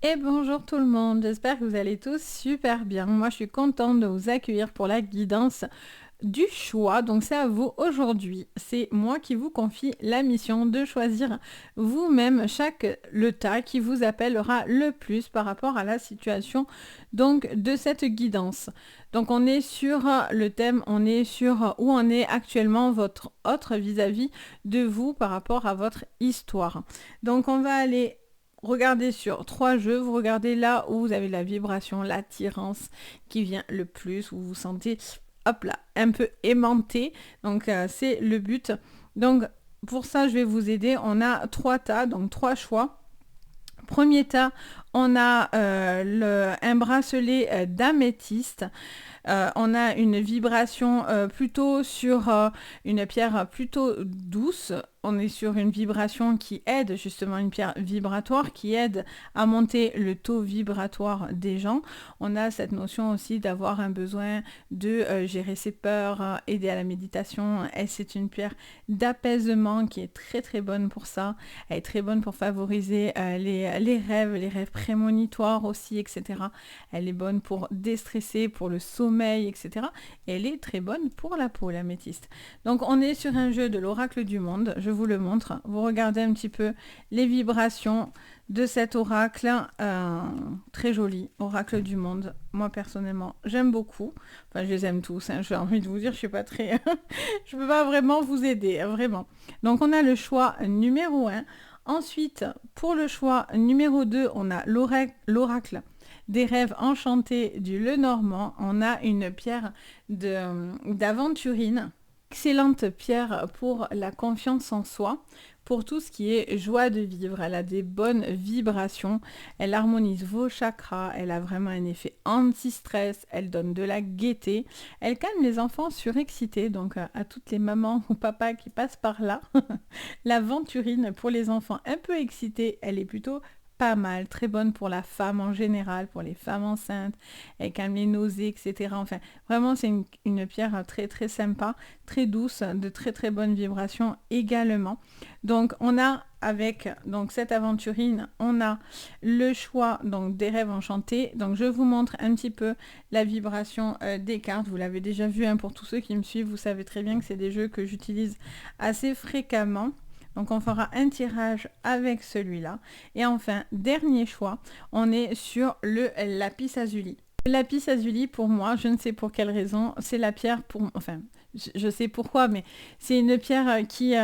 Et bonjour tout le monde, j'espère que vous allez tous super bien. Moi je suis contente de vous accueillir pour la guidance du choix. Donc c'est à vous aujourd'hui. C'est moi qui vous confie la mission de choisir vous-même le tas qui vous appellera le plus par rapport à la situation donc de cette guidance. Donc on est sur le thème, on est sur où en est actuellement votre autre vis-à-vis de vous par rapport à votre histoire. Donc on va aller regardez sur 3 jeux, vous regardez là où vous avez la vibration, l'attirance qui vient le plus, où vous vous sentez, hop là, un peu aimanté. Donc c'est le but. Donc pour ça, je vais vous aider. On a 3 tas, donc 3 choix. Premier tas, on a un bracelet d'améthyste. On a une vibration plutôt sur une pierre plutôt douce. On est sur une vibration qui aide, justement une pierre vibratoire qui aide à monter le taux vibratoire des gens. On a cette notion aussi d'avoir un besoin de gérer ses peurs, aider à la méditation. Et c'est une pierre d'apaisement qui est très très bonne pour ça. Elle est très bonne pour favoriser les rêves prémonitoires aussi, etc. Elle est bonne pour déstresser, pour le sommeil, etc. Et elle est très bonne pour la peau, l'améthyste. Donc on est sur un jeu de l'oracle du monde. Je vous le montre. Vous regardez un petit peu les vibrations de cet oracle. Très joli, oracle du monde. Moi personnellement, j'aime beaucoup. Enfin, je les aime tous. J'ai envie de vous dire, je suis pas très... je peux pas vraiment vous aider, vraiment. Donc on a le choix numéro 1. Ensuite, pour le choix numéro 2, on a l'oracle des rêves enchantés du Lenormand. On a une pierre d'aventurine. Excellente pierre pour la confiance en soi, pour tout ce qui est joie de vivre. Elle a des bonnes vibrations, elle harmonise vos chakras, elle a vraiment un effet anti-stress, elle donne de la gaieté, elle calme les enfants surexcités, donc à toutes les mamans ou papas qui passent par là. L'aventurine pour les enfants un peu excités, elle est plutôt pas mal, très bonne pour la femme en général, pour les femmes enceintes, elle calme les nausées, etc. Enfin, vraiment, c'est une pierre très très sympa, très douce, de très très bonnes vibrations également. Donc, on a avec donc cette aventurine, on a le choix donc des rêves enchantés. Donc, je vous montre un petit peu la vibration des cartes. Vous l'avez déjà vu, hein, pour tous ceux qui me suivent, vous savez très bien que c'est des jeux que j'utilise assez fréquemment. Donc on fera un tirage avec celui-là. Et enfin, dernier choix, on est sur le lapis lazuli. Le lapis lazuli, pour moi, je ne sais pour quelle raison, c'est la pierre pour... Enfin, je sais pourquoi, mais c'est une pierre qui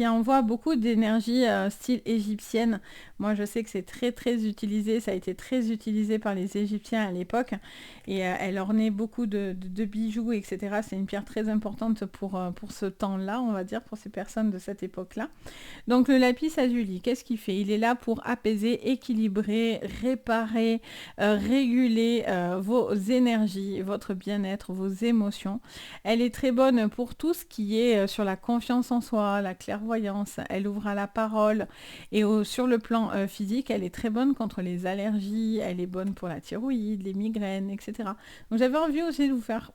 envoie beaucoup d'énergie style égyptienne. Moi, je sais que c'est très très utilisé, ça a été très utilisé par les Égyptiens à l'époque, et elle ornait beaucoup de bijoux, etc. C'est une pierre très importante pour ce temps-là, on va dire, pour ces personnes de cette époque-là. Donc le lapis lazuli, qu'est-ce qu'il fait? Il est là pour apaiser, équilibrer, réparer, réguler vos énergies, votre bien-être, vos émotions. Elle est très bonne pour tout ce qui est sur la confiance en soi, la clairvoyance. Elle ouvre à la parole. Et sur le plan physique, elle est très bonne contre les allergies. Elle est bonne pour la thyroïde, les migraines, etc. Donc j'avais envie aussi de vous faire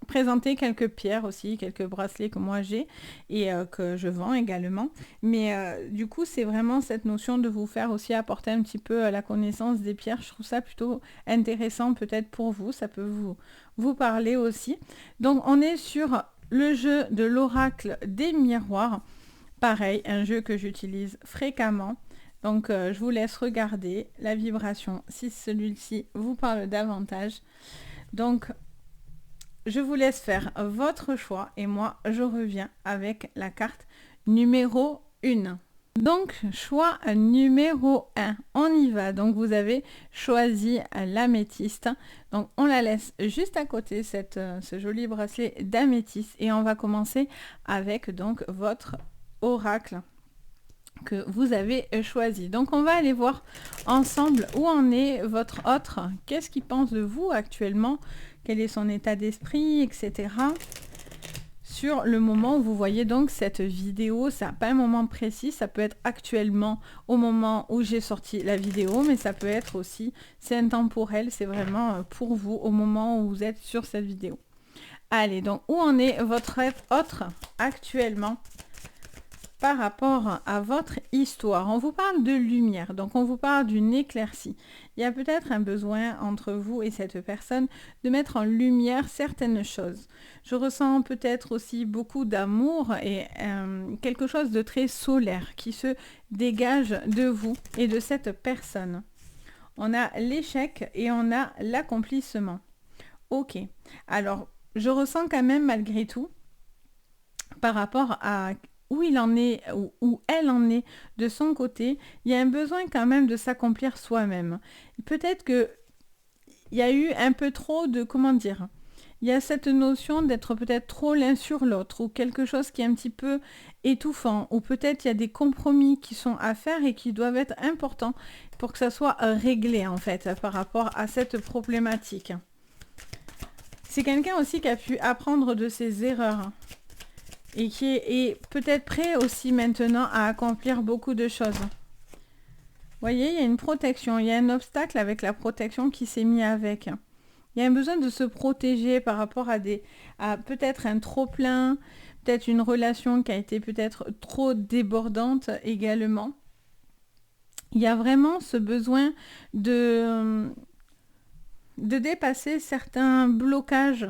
présenter quelques pierres aussi, quelques bracelets que moi j'ai et que je vends également. Mais du coup, c'est vraiment cette notion de vous faire aussi apporter un petit peu la connaissance des pierres. Je trouve ça plutôt intéressant peut-être pour vous. Ça peut vous parler aussi. Donc, on est sur le jeu de l'oracle des miroirs. Pareil, un jeu que j'utilise fréquemment. Donc, je vous laisse regarder la vibration si celui-ci vous parle davantage. Donc, je vous laisse faire votre choix et moi, je reviens avec la carte numéro 1. Donc, choix numéro 1. On y va. Donc, vous avez choisi l'améthyste. Donc, on la laisse juste à côté, ce joli bracelet d'améthyste. Et on va commencer avec donc votre oracle que vous avez choisi. Donc, on va aller voir ensemble où en est votre autre. Qu'est-ce qu'il pense de vous actuellement? Quel est son état d'esprit, etc. Sur le moment où vous voyez donc cette vidéo, ça n'a pas un moment précis, ça peut être actuellement au moment où j'ai sorti la vidéo, mais ça peut être aussi, c'est intemporel, c'est vraiment pour vous au moment où vous êtes sur cette vidéo. Allez, donc où en est votre autre actuellement par rapport à votre histoire. On vous parle de lumière, donc on vous parle d'une éclaircie. Il y a peut-être un besoin entre vous et cette personne de mettre en lumière certaines choses. Je ressens peut-être aussi beaucoup d'amour et quelque chose de très solaire qui se dégage de vous et de cette personne. On a l'échec et on a l'accomplissement. Ok, alors je ressens quand même malgré tout, par rapport à où il en est, où elle en est de son côté, il y a un besoin quand même de s'accomplir soi-même. Peut-être que il y a eu un peu trop de, comment dire, il y a cette notion d'être peut-être trop l'un sur l'autre, ou quelque chose qui est un petit peu étouffant, ou peut-être il y a des compromis qui sont à faire et qui doivent être importants pour que ça soit réglé en fait par rapport à cette problématique. C'est quelqu'un aussi qui a pu apprendre de ses erreurs et qui est peut-être prêt aussi maintenant à accomplir beaucoup de choses. Vous voyez, il y a une protection, il y a un obstacle avec la protection qui s'est mis avec. Il y a un besoin de se protéger par rapport à peut-être un trop-plein, peut-être une relation qui a été peut-être trop débordante également. Il y a vraiment ce besoin de dépasser certains blocages.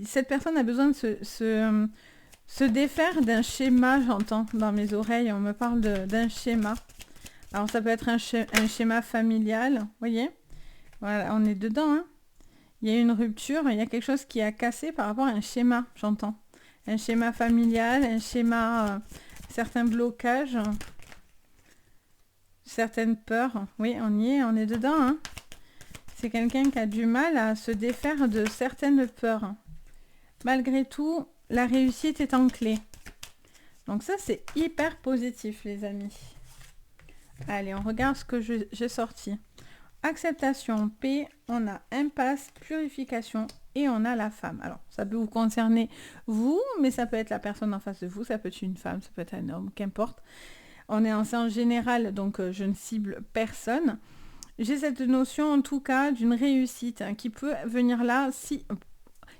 Cette personne a besoin de se défaire d'un schéma, j'entends dans mes oreilles, on me parle d'un schéma. Alors ça peut être un schéma familial, vous voyez? Voilà, on est dedans, hein. Il y a une rupture, il y a quelque chose qui a cassé par rapport à un schéma, j'entends. Un schéma familial, un schéma, certains blocages, certaines peurs. Oui, on y est, on est dedans, hein. C'est quelqu'un qui a du mal à se défaire de certaines peurs. Malgré tout, la réussite est en clé. Donc ça, c'est hyper positif, les amis. Allez, on regarde ce que j'ai sorti. Acceptation, paix, on a impasse, purification et on a la femme. Alors, ça peut vous concerner vous, mais ça peut être la personne en face de vous, ça peut être une femme, ça peut être un homme, qu'importe. On est en sens général, donc je ne cible personne. J'ai cette notion en tout cas d'une réussite qui peut venir là si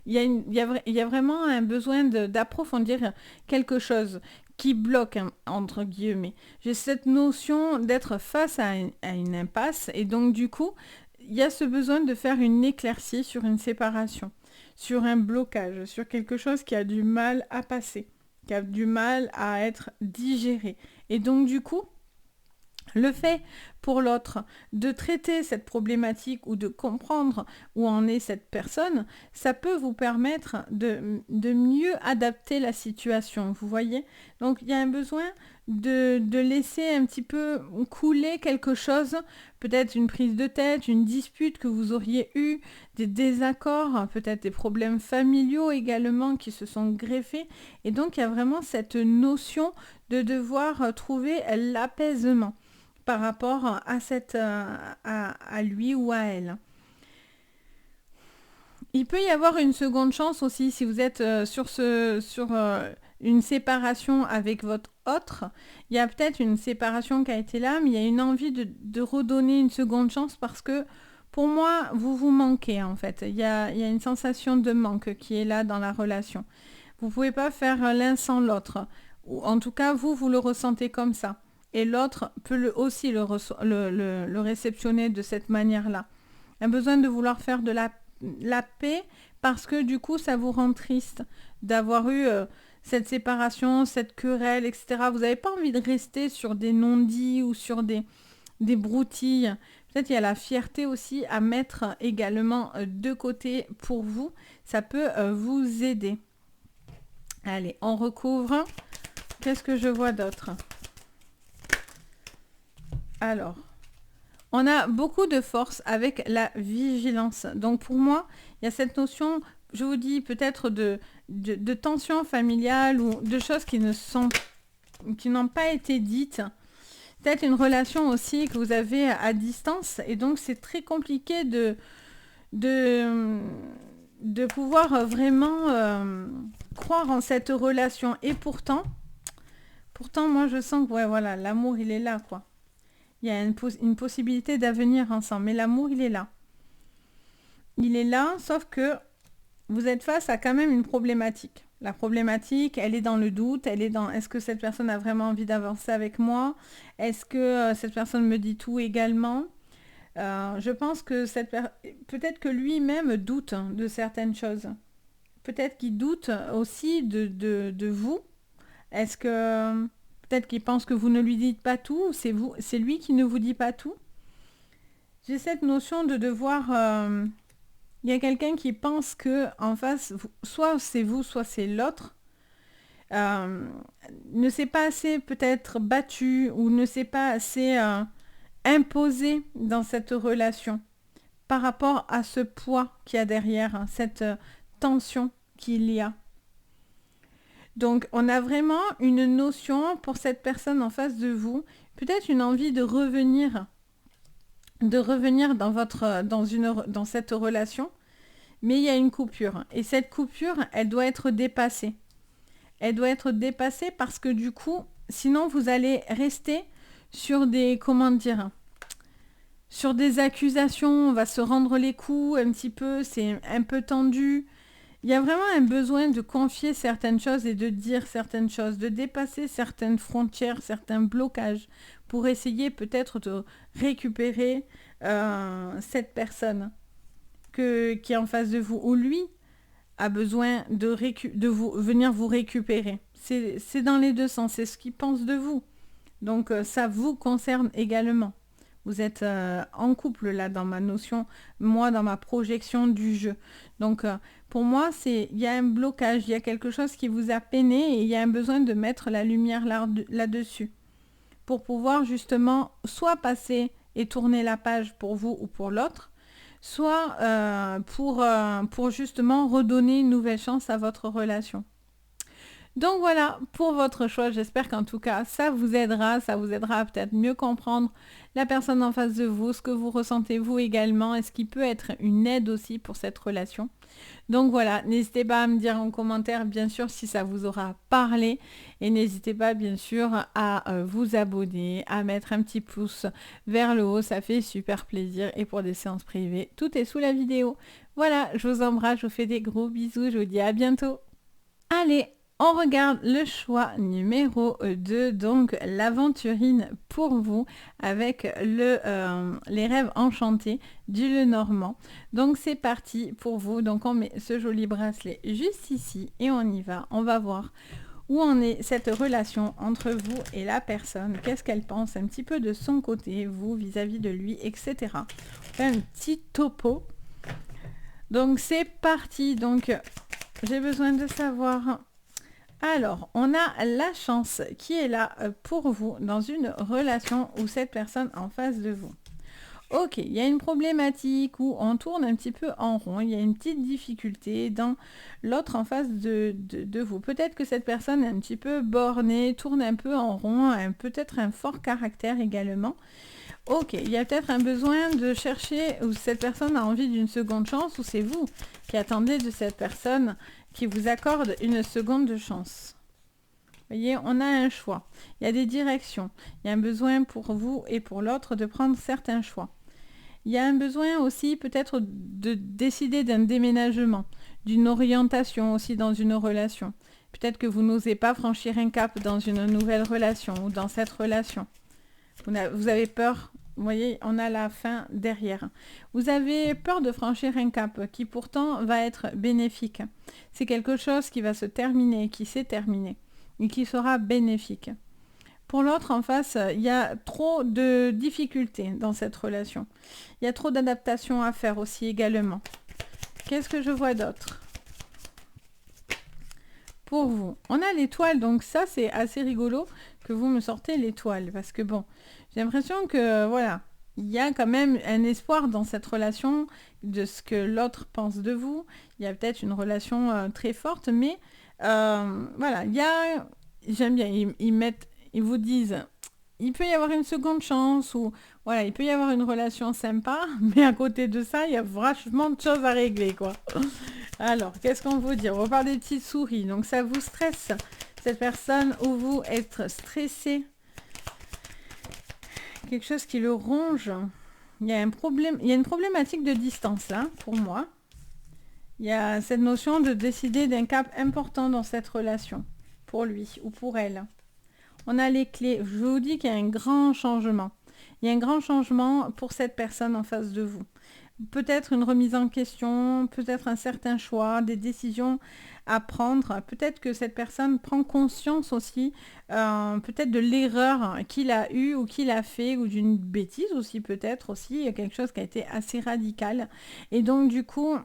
il y a vraiment un besoin d'approfondir quelque chose qui bloque, hein, entre guillemets. J'ai cette notion d'être face à une impasse et donc du coup, il y a ce besoin de faire une éclaircie sur une séparation, sur un blocage, sur quelque chose qui a du mal à passer, qui a du mal à être digéré. Et donc du coup, le fait pour l'autre de traiter cette problématique ou de comprendre où en est cette personne, ça peut vous permettre de mieux adapter la situation, vous voyez? Donc il y a un besoin de laisser un petit peu couler quelque chose, peut-être une prise de tête, une dispute que vous auriez eue, des désaccords, peut-être des problèmes familiaux également qui se sont greffés. Et donc il y a vraiment cette notion de devoir trouver l'apaisement par rapport à lui ou à elle. Il peut y avoir une seconde chance aussi si vous êtes sur une séparation avec votre autre. Il y a peut-être une séparation qui a été là, mais il y a une envie de redonner une seconde chance parce que pour moi, vous manquez en fait. Il y a une sensation de manque qui est là dans la relation. Vous ne pouvez pas faire l'un sans l'autre. Ou en tout cas, vous le ressentez comme ça. Et l'autre peut aussi le réceptionner de cette manière-là. Un besoin de vouloir faire de la paix parce que du coup, ça vous rend triste d'avoir eu cette séparation, cette querelle, etc. Vous n'avez pas envie de rester sur des non-dits ou sur des broutilles. Peut-être il y a la fierté aussi à mettre également de côté pour vous. Ça peut vous aider. Allez, on recouvre. Qu'est-ce que je vois d'autre ? Alors, on a beaucoup de force avec la vigilance. Donc pour moi, il y a cette notion, je vous dis, peut-être de tension familiale ou de choses qui n'ont pas été dites. Peut-être une relation aussi que vous avez à distance. Et donc c'est très compliqué de pouvoir vraiment croire en cette relation. Et pourtant, moi je sens que ouais, voilà, l'amour il est là, quoi. Il y a une possibilité d'avenir ensemble. Mais l'amour, il est là. Il est là, sauf que vous êtes face à quand même une problématique. La problématique, elle est dans le doute, elle est dans est-ce que cette personne a vraiment envie d'avancer avec moi? Est-ce que cette personne me dit tout également? Je pense que peut-être que lui-même doute de certaines choses. Peut-être qu'il doute aussi de vous. Est-ce que peut-être qu'il pense que vous ne lui dites pas tout, ou c'est lui qui ne vous dit pas tout? J'ai cette notion de devoir. Il y a quelqu'un qui pense que en face, soit c'est vous, soit c'est l'autre, ne s'est pas assez peut-être battu ou ne s'est pas assez imposé dans cette relation par rapport à ce poids qu'il y a derrière, hein, cette tension qu'il y a. Donc, on a vraiment une notion pour cette personne en face de vous, peut-être une envie de revenir dans cette relation, mais il y a une coupure. Et cette coupure, elle doit être dépassée. Elle doit être dépassée parce que du coup, sinon vous allez rester sur sur des accusations, on va se rendre les coups un petit peu, c'est un peu tendu. Il y a vraiment un besoin de confier certaines choses et de dire certaines choses, de dépasser certaines frontières, certains blocages pour essayer peut-être de récupérer cette personne qui est en face de vous, ou lui a besoin de venir vous récupérer. C'est dans les deux sens, c'est ce qu'il pense de vous. Donc ça vous concerne également. Vous êtes en couple là dans ma notion, moi dans ma projection du jeu. Donc pour moi, il y a un blocage, il y a quelque chose qui vous a peiné et il y a un besoin de mettre la lumière là-dessus. Pour pouvoir justement soit passer et tourner la page pour vous ou pour l'autre, soit pour justement redonner une nouvelle chance à votre relation. Donc voilà pour votre choix, j'espère qu'en tout cas ça vous aidera à peut-être mieux comprendre la personne en face de vous, ce que vous ressentez vous également, et ce qui peut être une aide aussi pour cette relation. Donc voilà, n'hésitez pas à me dire en commentaire bien sûr si ça vous aura parlé, et n'hésitez pas bien sûr à vous abonner, à mettre un petit pouce vers le haut, ça fait super plaisir, et pour des séances privées, tout est sous la vidéo. Voilà, je vous embrasse, je vous fais des gros bisous, je vous dis à bientôt. Allez, on regarde le choix numéro 2, donc l'aventurine pour vous, avec les rêves enchantés du Lenormand. Donc c'est parti pour vous, donc on met ce joli bracelet juste ici et on y va, on va voir où en est cette relation entre vous et la personne, qu'est-ce qu'elle pense un petit peu de son côté, vous vis-à-vis de lui, etc. On fait un petit topo. Donc c'est parti, donc j'ai besoin de savoir... Alors, on a la chance qui est là pour vous dans une relation où cette personne en face de vous. Ok, il y a une problématique où on tourne un petit peu en rond, il y a une petite difficulté dans l'autre en face de vous. Peut-être que cette personne est un petit peu bornée, tourne un peu en rond, peut-être un fort caractère également. Ok, il y a peut-être un besoin de chercher où cette personne a envie d'une seconde chance, ou c'est vous qui attendez de cette personne qui vous accorde une seconde chance. Vous voyez, on a un choix. Il y a des directions. Il y a un besoin pour vous et pour l'autre de prendre certains choix. Il y a un besoin aussi peut-être de décider d'un déménagement, d'une orientation aussi dans une relation. Peut-être que vous n'osez pas franchir un cap dans une nouvelle relation ou dans cette relation. Vous avez peur. Vous voyez, on a la fin derrière. Vous avez peur de franchir un cap qui pourtant va être bénéfique. C'est quelque chose qui va se terminer, qui s'est terminé et qui sera bénéfique. Pour l'autre en face, il y a trop de difficultés dans cette relation. Il y a trop d'adaptations à faire aussi également. Qu'est-ce que je vois d'autre ? Pour vous, on a l'étoile, donc ça c'est assez rigolo que vous me sortez l'étoile, parce que bon, j'ai l'impression que voilà, il y a quand même un espoir dans cette relation de ce que l'autre pense de vous. Il y a peut-être une relation très forte, mais voilà, j'aime bien, ils vous disent, il peut y avoir une seconde chance, ou voilà, il peut y avoir une relation sympa, mais à côté de ça, il y a vachement de choses à régler, quoi. Alors, qu'est-ce qu'on vous dit? On va parler des petites souris, donc ça vous stresse, cette personne, ou vous être stressé, quelque chose qui le ronge. Il y a un problème, il y a une problématique de distance là, pour moi. Il y a cette notion de décider d'un cap important dans cette relation, pour lui ou pour elle. On a les clés. Je vous dis qu'il y a un grand changement. Il y a un grand changement pour cette personne en face de vous. Peut-être une remise en question, peut-être un certain choix, des décisions à prendre. Peut-être que cette personne prend conscience aussi, peut-être de l'erreur qu'il a eue ou qu'il a fait, ou d'une bêtise aussi, peut-être aussi, quelque chose qui a été assez radical. Et donc du coup,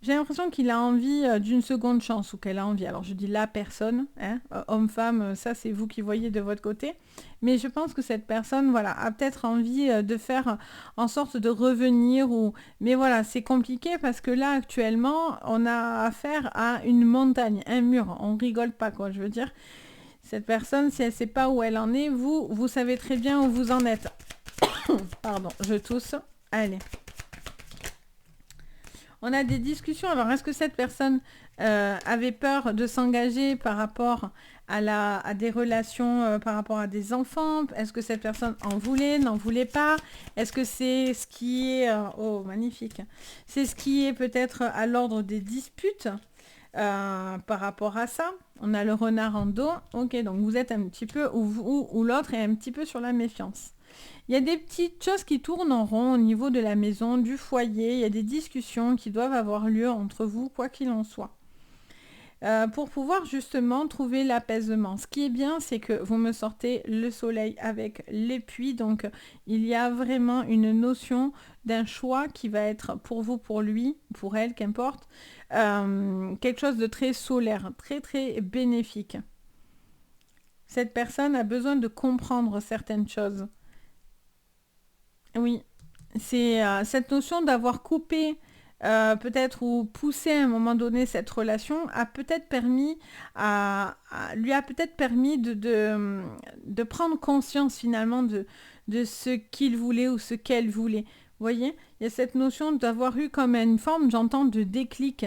j'ai l'impression qu'il a envie d'une seconde chance, ou qu'elle a envie. Alors je dis la personne, hein, homme-femme, ça c'est vous qui voyez de votre côté. Mais je pense que cette personne, voilà, a peut-être envie de faire en sorte de revenir. Mais voilà, c'est compliqué parce que là actuellement, on a affaire à une montagne, un mur. On rigole pas, quoi, je veux dire. Cette personne, si elle ne sait pas où elle en est, vous savez très bien où vous en êtes. Pardon, je tousse. Allez. On a des discussions. Alors, est-ce que cette personne avait peur de s'engager par rapport à des relations, par rapport à des enfants? Est-ce que cette personne en voulait, n'en voulait pas? Est-ce que c'est ce qui est... oh, magnifique. C'est ce qui est peut-être à l'ordre des disputes par rapport à ça? On a le renard en dos. Ok, donc vous êtes un petit peu, ou l'autre est un petit peu sur la méfiance. Il y a des petites choses qui tournent en rond au niveau de la maison, du foyer. Il y a des discussions qui doivent avoir lieu entre vous, quoi qu'il en soit. Pour pouvoir justement trouver l'apaisement. Ce qui est bien, c'est que vous me sortez le soleil avec les puits. Donc, il y a vraiment une notion d'un choix qui va être pour vous, pour lui, pour elle, qu'importe. Quelque chose de très solaire, très, très bénéfique. Cette personne a besoin de comprendre certaines choses. Oui, c'est cette notion d'avoir coupé peut-être ou poussé à un moment donné cette relation a peut-être permis lui a peut-être permis de prendre conscience finalement de ce qu'il voulait ou ce qu'elle voulait. Vous voyez, il y a cette notion d'avoir eu comme une forme, j'entends, de déclic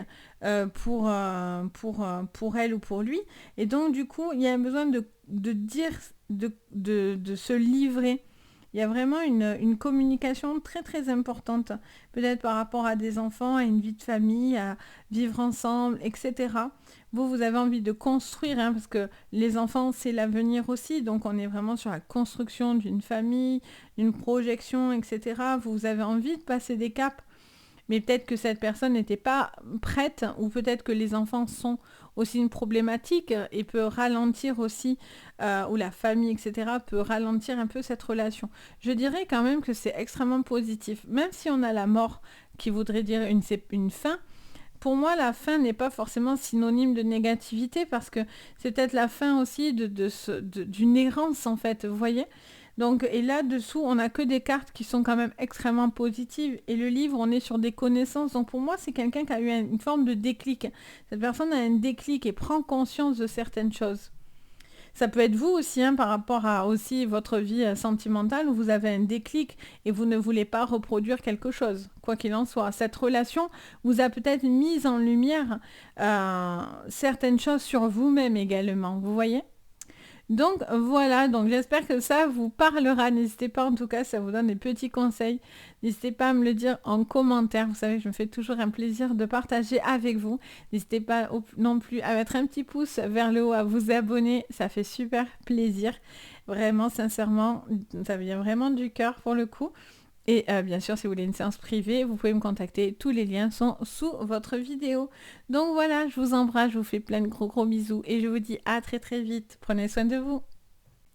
pour elle ou pour lui. Et donc du coup, il y a un besoin de dire, de se livrer. Il y a vraiment une communication très très importante, peut-être par rapport à des enfants, à une vie de famille, à vivre ensemble, etc. Vous avez envie de construire, hein, parce que les enfants, c'est l'avenir aussi, donc on est vraiment sur la construction d'une famille, d'une projection, etc. Vous avez envie de passer des caps, mais peut-être que cette personne n'était pas prête, ou peut-être que les enfants sont aussi une problématique et peut ralentir aussi, ou la famille, etc., peut ralentir un peu cette relation. Je dirais quand même que c'est extrêmement positif. Même si on a la mort qui voudrait dire une fin, pour moi, la fin n'est pas forcément synonyme de négativité parce que c'est peut-être la fin aussi d'une errance, en fait, vous voyez ? Donc, et là-dessous, on n'a que des cartes qui sont quand même extrêmement positives. Et le livre, on est sur des connaissances. Donc, pour moi, c'est quelqu'un qui a eu une forme de déclic. Cette personne a un déclic et prend conscience de certaines choses. Ça peut être vous aussi, hein, par rapport à aussi votre vie sentimentale, où vous avez un déclic et vous ne voulez pas reproduire quelque chose, quoi qu'il en soit. Cette relation vous a peut-être mis en lumière certaines choses sur vous-même également, vous voyez ? Donc voilà, donc j'espère que ça vous parlera. N'hésitez pas, en tout cas, ça vous donne des petits conseils. N'hésitez pas à me le dire en commentaire. Vous savez, je me fais toujours un plaisir de partager avec vous. N'hésitez pas non plus à mettre un petit pouce vers le haut, à vous abonner. Ça fait super plaisir. Vraiment, sincèrement, ça vient vraiment du cœur pour le coup. Et bien sûr, si vous voulez une séance privée, vous pouvez me contacter. Tous les liens sont sous votre vidéo. Donc voilà, je vous embrasse, je vous fais plein de gros bisous et je vous dis à très très vite. Prenez soin de vous.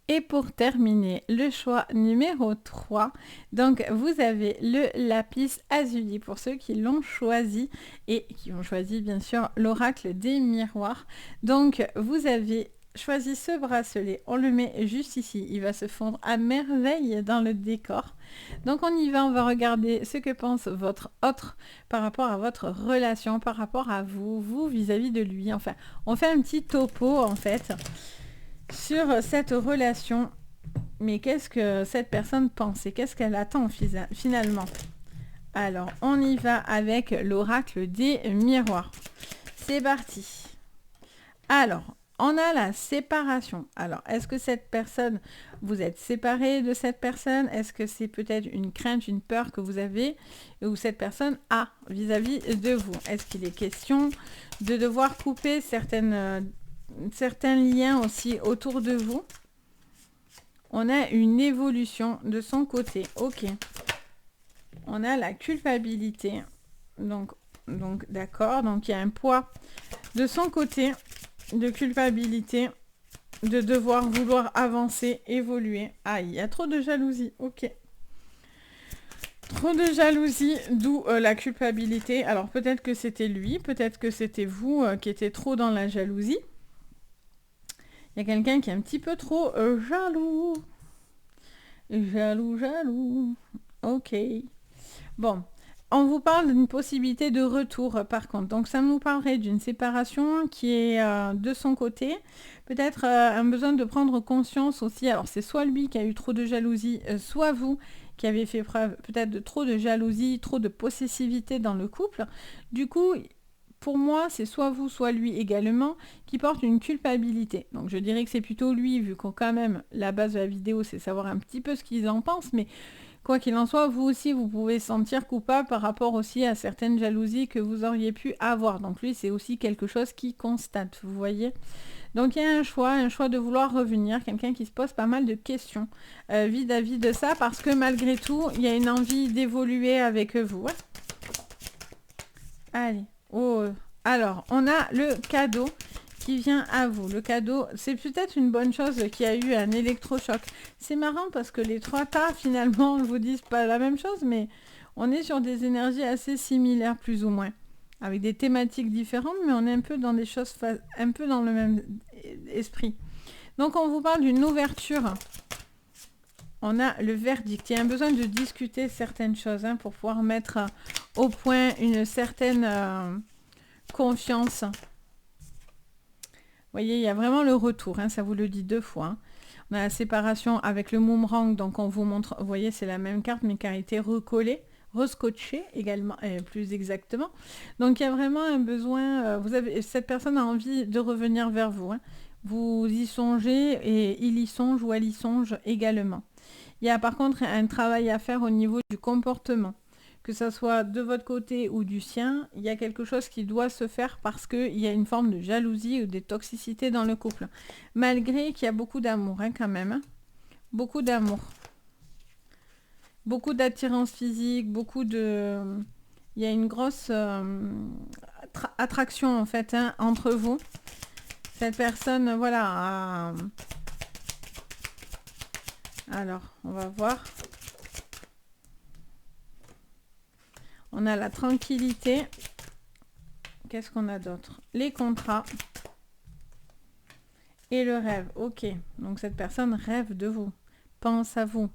Et pour terminer, le choix numéro 3. Donc vous avez le lapis lazuli pour ceux qui l'ont choisi et qui ont choisi bien sûr l'oracle des miroirs. Donc vous avez choisi ce bracelet, on le met juste ici, il va se fondre à merveille dans le décor. Donc on y va, on va regarder ce que pense votre autre par rapport à votre relation, par rapport à vous vis-à-vis de lui. Enfin, on fait un petit topo en fait sur cette relation. Mais qu'est-ce que cette personne pense et qu'est-ce qu'elle attend finalement? Alors, on y va avec l'oracle des miroirs. C'est parti. Alors, On a la séparation. Alors, est-ce que cette personne, vous êtes séparé de cette personne? Est-ce que c'est peut-être une crainte, une peur que vous avez ou cette personne a vis-à-vis de vous? Est-ce qu'il est question de devoir couper certains liens aussi autour de vous? On a une évolution de son côté. Ok. On a la culpabilité. Donc d'accord. Donc, il y a un poids de son côté de culpabilité, de devoir vouloir avancer, évoluer. Ah, il y a trop de jalousie. Ok. Trop de jalousie, d'où la culpabilité. Alors, peut-être que c'était lui, peut-être que c'était vous qui étiez trop dans la jalousie. Il y a quelqu'un qui est un petit peu trop jaloux. Jaloux. Ok. Bon. On vous parle d'une possibilité de retour par contre. Donc ça nous parlerait d'une séparation qui est de son côté. Peut-être un besoin de prendre conscience aussi. Alors c'est soit lui qui a eu trop de jalousie, soit vous qui avez fait preuve peut-être de trop de jalousie, trop de possessivité dans le couple. Du coup, pour moi, c'est soit vous, soit lui également qui porte une culpabilité. Donc je dirais que c'est plutôt lui, vu qu'on quand même, la base de la vidéo, c'est savoir un petit peu ce qu'ils en pensent, mais quoi qu'il en soit, vous aussi, vous pouvez sentir coupable par rapport aussi à certaines jalousies que vous auriez pu avoir. Donc lui, c'est aussi quelque chose qui constate, vous voyez. Donc il y a un choix de vouloir revenir, quelqu'un qui se pose pas mal de questions vis-à-vis de ça, parce que malgré tout, il y a une envie d'évoluer avec vous. Ouais. Allez, alors, on a le cadeau qui vient à vous. Le cadeau, c'est peut-être une bonne chose qu'il y a eu un électrochoc. C'est marrant parce que les trois tas, finalement, ne vous disent pas la même chose, mais on est sur des énergies assez similaires, plus ou moins. Avec des thématiques différentes, mais on est un peu dans des choses, un peu dans le même esprit. Donc, on vous parle d'une ouverture. On a le verdict. Il y a un besoin de discuter certaines choses pour pouvoir mettre au point une certaine confiance. Vous voyez, il y a vraiment le retour, ça vous le dit 2 fois. On a la séparation avec le boomerang, donc on vous montre, vous voyez, c'est la même carte, mais qui a été recollée, rescotchée également, plus exactement. Donc il y a vraiment un besoin, cette personne a envie de revenir vers vous. Vous y songez et il y songe ou elle y songe également. Il y a par contre un travail à faire au niveau du comportement. Que ce soit de votre côté ou du sien, il y a quelque chose qui doit se faire parce qu'il y a une forme de jalousie ou de toxicité dans le couple. Malgré qu'il y a beaucoup d'amour quand même. Beaucoup d'amour. Beaucoup d'attirance physique, beaucoup de... Il y a une grosse attraction en fait entre vous. Cette personne, voilà... Alors, on va voir... On a la tranquillité. Qu'est-ce qu'on a d'autre? Les contrats. Et le rêve. Ok. Donc cette personne rêve de vous. Pense à vous.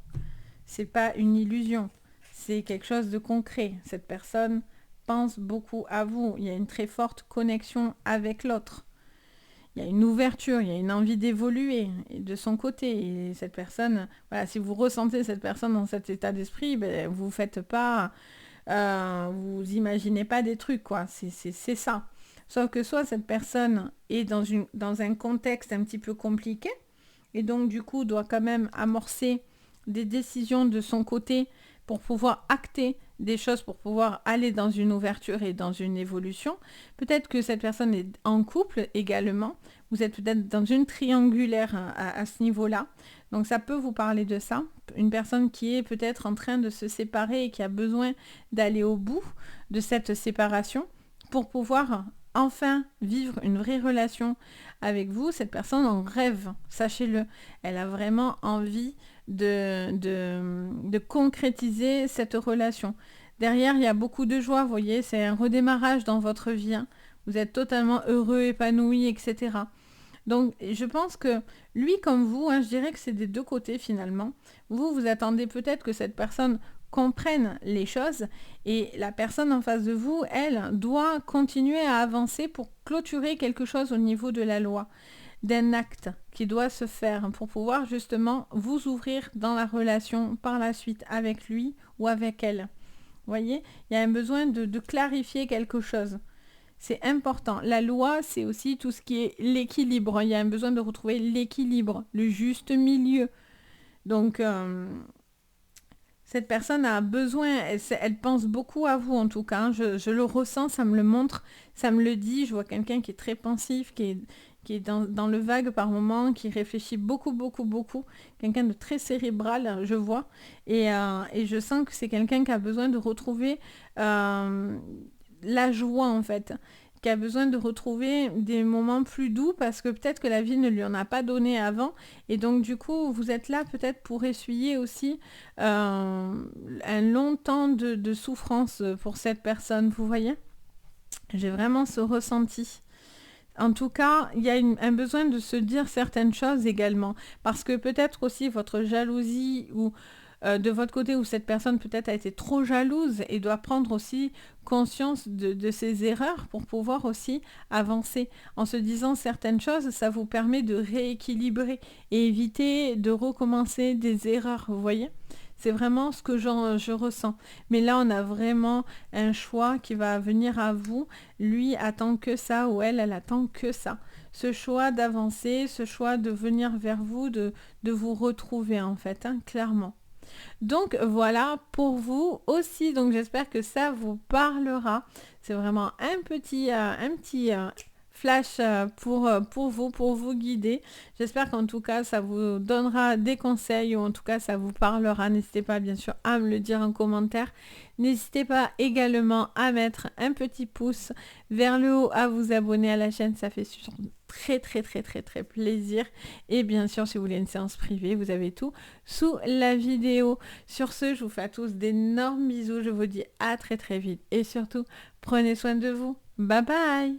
C'est pas une illusion. C'est quelque chose de concret. Cette personne pense beaucoup à vous. Il y a une très forte connexion avec l'autre. Il y a une ouverture, il y a une envie d'évoluer de son côté. Et cette personne, voilà, si vous ressentez cette personne dans cet état d'esprit, ben, vous ne faites pas... vous imaginez pas des trucs, quoi. C'est ça. Sauf que soit cette personne est dans un contexte un petit peu compliqué, et donc du coup doit quand même amorcer des décisions de son côté pour pouvoir acter des choses, pour pouvoir aller dans une ouverture et dans une évolution. Peut-être que cette personne est en couple également. Vous êtes peut-être dans une triangulaire à ce niveau-là. Donc ça peut vous parler de ça. Une personne qui est peut-être en train de se séparer et qui a besoin d'aller au bout de cette séparation pour pouvoir enfin vivre une vraie relation avec vous. Cette personne en rêve, sachez-le. Elle a vraiment envie de concrétiser cette relation. Derrière, il y a beaucoup de joie, vous voyez, c'est un redémarrage dans votre vie. Vous êtes totalement heureux, épanoui, etc. Donc, je pense que lui comme vous, je dirais que c'est des deux côtés finalement. Vous attendez peut-être que cette personne comprenne les choses et la personne en face de vous, elle, doit continuer à avancer pour clôturer quelque chose au niveau de la loi, d'un acte qui doit se faire pour pouvoir justement vous ouvrir dans la relation par la suite avec lui ou avec elle. Vous voyez, il y a un besoin de clarifier quelque chose. C'est important. La loi, c'est aussi tout ce qui est l'équilibre. Il y a un besoin de retrouver l'équilibre, le juste milieu. Donc, cette personne a besoin, elle pense beaucoup à vous en tout cas. Je le ressens, ça me le montre, ça me le dit. Je vois quelqu'un qui est très pensif, qui est dans le vague par moment, qui réfléchit beaucoup, beaucoup, beaucoup. Quelqu'un de très cérébral, je vois. Et je sens que c'est quelqu'un qui a besoin de retrouver la joie en fait, qui a besoin de retrouver des moments plus doux parce que peut-être que la vie ne lui en a pas donné avant et donc du coup vous êtes là peut-être pour essuyer aussi un long temps de souffrance pour cette personne, vous voyez? J'ai vraiment ce ressenti. En tout cas, il y a un besoin de se dire certaines choses également. Parce que peut-être aussi votre jalousie ou de votre côté où cette personne peut-être a été trop jalouse et doit prendre aussi conscience de ses erreurs pour pouvoir aussi avancer. En se disant certaines choses, ça vous permet de rééquilibrer et éviter de recommencer des erreurs, vous voyez? C'est vraiment ce que je ressens. Mais là, on a vraiment un choix qui va venir à vous. Lui attend que ça ou elle attend que ça. Ce choix d'avancer, ce choix de venir vers vous, de vous retrouver en fait, hein, clairement. Donc voilà pour vous aussi. Donc j'espère que ça vous parlera. C'est vraiment un petit flash pour vous guider. J'espère qu'en tout cas ça vous donnera des conseils ou en tout cas ça vous parlera. N'hésitez pas bien sûr à me le dire en commentaire. N'hésitez pas également à mettre un petit pouce vers le haut, à vous abonner à la chaîne. Ça fait très très très très très plaisir. Et bien sûr si vous voulez une séance privée, vous avez tout sous la vidéo. Sur ce, je vous fais à tous d'énormes bisous. Je vous dis à très très vite. Et surtout, prenez soin de vous. Bye bye.